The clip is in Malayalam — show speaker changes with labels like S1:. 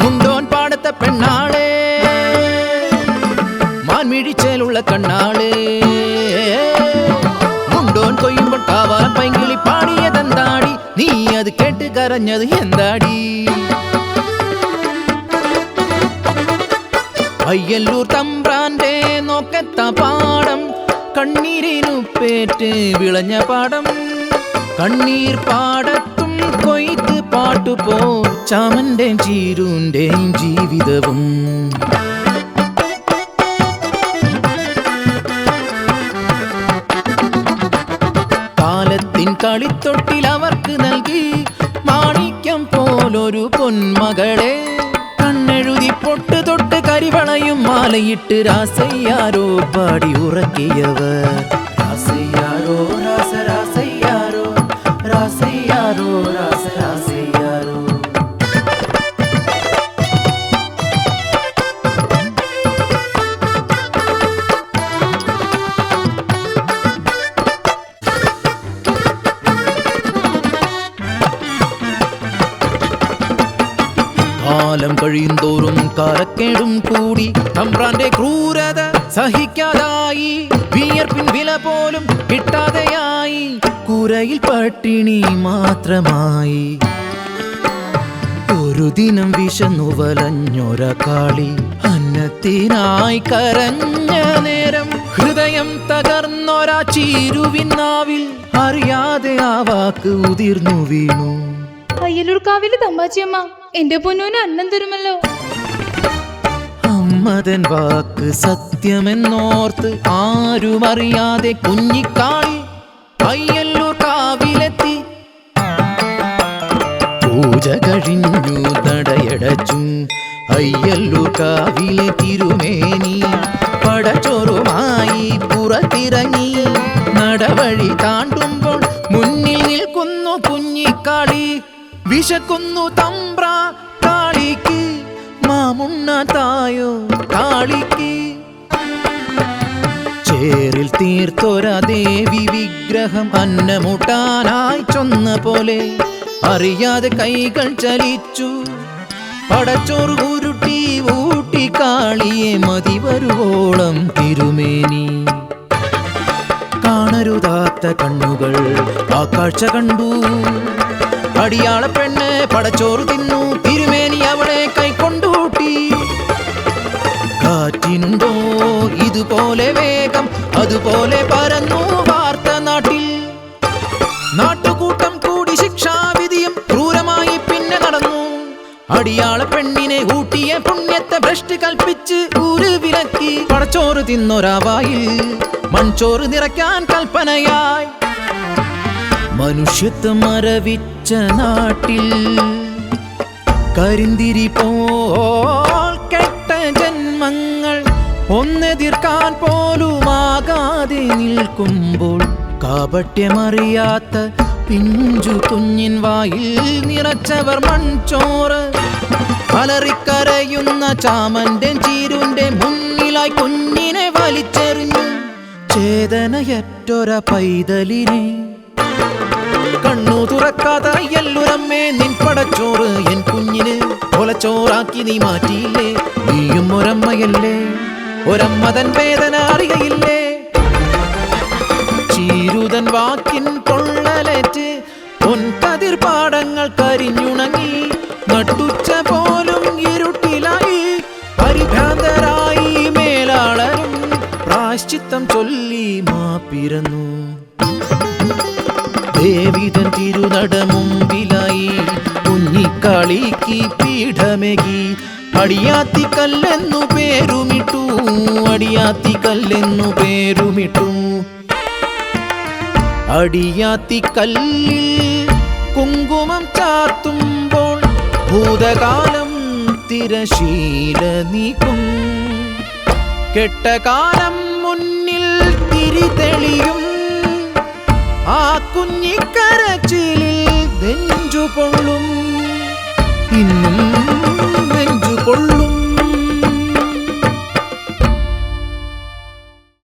S1: മുണ്ടോൻ പാടത്തെ പെണ്ണാളെ മാൻമിഴിച്ചേലുള്ള കണ്ണാളെ മുണ്ടോൻ കൊയ്യുമ്പോൾ കാവാലം പൈങ്കിളി പാടിയതെന്താടി നീ അത് കേട്ട് കരഞ്ഞത് എന്താടി അയ്യല്ലൂർ തമ്പ്രാന്റെ നോക്കത്ത പാടം കണ്ണീരിനു പേറ്റ് വിളഞ്ഞ പാടം കണ്ണീർ പാടത്തും കൊയ്ത്ത് പാട്ടുപോ ചാമന്റെ ചീരുന്റെയും ജീവിതവും കാലത്തിൻ കളിത്തൊട്ടിൽ അവർക്ക് നൽകി മാണിക്യം പോലൊരു പൊന്മകളെ കണ്ണെഴുതി പൊട്ട് തൊട്ട് കരിവളയും മാലയിട്ട് രാസയ്യാരോ പാടി ഉറക്കിയവർ രാസയ്യാരോ രാസ രാസയ്യാരോ രാസയ്യാരോ രാസ രാസയ്യാരോ കാലം കഴിയുന്തോറും കാലക്കേടും കൂടി തമ്പ്രാന്റെ ക്രൂരത സഹിക്കാതായി വിയർപ്പിൻ വില പോലും കിട്ടാതെയായി കൂരയിൽ പട്ടിണി മാത്രമായി ഒരു ദിനം വിശന്നു വലഞ്ഞൊര കാളി അന്നത്തിനായി കരഞ്ഞ നേരം ഹൃദയം തകർന്നൊരാ ചീരുവിനാവിൽ അറിയാതെ ആ വാക്ക് ഉതിർന്നു വീണു
S2: അയ്യലൂർക്കാവിലെ തമ്പാച്ചിയമ്മ എന്റെ പൊന്നൂന് അന്നം തരുമല്ലോ.
S1: അമ്മതൻ വാക്ക് സത്യമെന്നോർത്ത് ആരുമറിയാതെ കുഞ്ഞിക്കാളി അയ്യല്ലൂർക്കാവിലെത്തി. പൂജ കഴിഞ്ഞു നടയടച്ചു അയ്യല്ലൂർക്കാവിലെ തിരുമേനി പടച്ചോറുമായി പുറത്തിറങ്ങി. നടവഴി താണ്ടുമ്പോൾ മുന്നിൽ നിൽക്കുന്നു കുഞ്ഞിക്കാളി. വിശക്കുന്നു തമ്പ്ര കാളിക്ക് മാമുണ്ണ തായോ കാളിക്ക്. ചേറിൽ തീർത്തൊര ദേവി വിഗ്രഹം അന്നമുട്ടാനായി ചൊന്ന പോലെ അറിയാതെ കൈകൾ ചലിച്ചു. പടച്ചോറ് ഉരുട്ടി ഊട്ടി കാളിയെ മതി വരുവോളം തിരുമേനി. കാണരുതാത്ത കണ്ണുകൾ ആ കാഴ്ച കണ്ടു. അടിയാള പെണ്ണ് പടച്ചോറ് തിന്നു. തിരുമേനി അവളെ കൈക്കൊണ്ടൂട്ടി. കാറ്റിനുണ്ടോ ഇതുപോലെ വേഗം, അതുപോലെ പരന്നു വാർത്ത നാട്ടിൽ. നാട്ടുകൂട്ടം കൂടി ശിക്ഷാവിധിയും ക്രൂരമായി പിന്നെ നടന്നു. അടിയാള പെണ്ണിനെ ഊട്ടിയ പുണ്യത്തെ ഭ്രഷ്ട് കൽപ്പിച്ച് ഊര് വിലക്കി. പടച്ചോറ് തിന്നൊരാവായിൽ മൺചോറ് നിറയ്ക്കാൻ കൽപ്പനയായി. മനുഷ്യത്വം മരവിച്ച നാട്ടിൽ കരിന്തിരി പോൽ കെട്ട ജന്മങ്ങൾ ഒന്നെതിർക്കാൻ പോലുമാകാതെ നിൽക്കുമ്പോൾ കാപട്യമറിയാത്ത പിഞ്ചു കുഞ്ഞിൻ വായിൽ നിറച്ചവർ മൺചോറ്. അലറിക്കരയുന്ന ചാമന്റെ ചീരുന്റെ മുന്നിലായി കുഞ്ഞിനെ വലിച്ചെറിഞ്ഞു. ചേതനയറ്റൊര പൈതലിനെ കണ്ണു തുറക്കാത്ത അയ്യല്ലൂരമ്മേ നിൻ പടച്ചോറ് എൻ കുഞ്ഞിന് കൊലച്ചോറാക്കി നീ മാറ്റിയില്ലേ. നീയും ഒരമ്മയല്ലേ, ഒരമ്മതൻ വേദന അറിയയില്ലേ. ചീരുതൻ വാക്കിൻ പൊള്ളലേറ്റ് പൊൻകതിർ പാടങ്ങൾ കരിഞ്ഞുണങ്ങി. നട്ടുച്ച പോലും ഇരുട്ടിലായി പരിഭ്രാന്തരായി മേലാളരും പ്രായശ്ചിത്തം ചൊല്ലി മാപ്പിരന്നു. ദേവിതൻ തിരുനടമുമ്പിലായി കുഞ്ഞിക്കാളിക്ക് പീഠമേകി. അടിയാത്തിക്കല്ലെന്നു പേരുമിട്ടു, അടിയാത്തിക്കല്ലെന്നു പേരുമിട്ടു. അടിയാത്തിക്കല്ലിൽ കുങ്കുമം ചാർത്തുമ്പോൾ ഭൂതകാലം തിരശീല നീക്കും. കെട്ടകാലം മുന്നിൽ തിരിതെളിയും. ആ കുഞ്ഞിക്കരച്ചിലിൽ നെഞ്ചു പൊള്ളും, ഇന്നും നെഞ്ചു പൊള്ളും.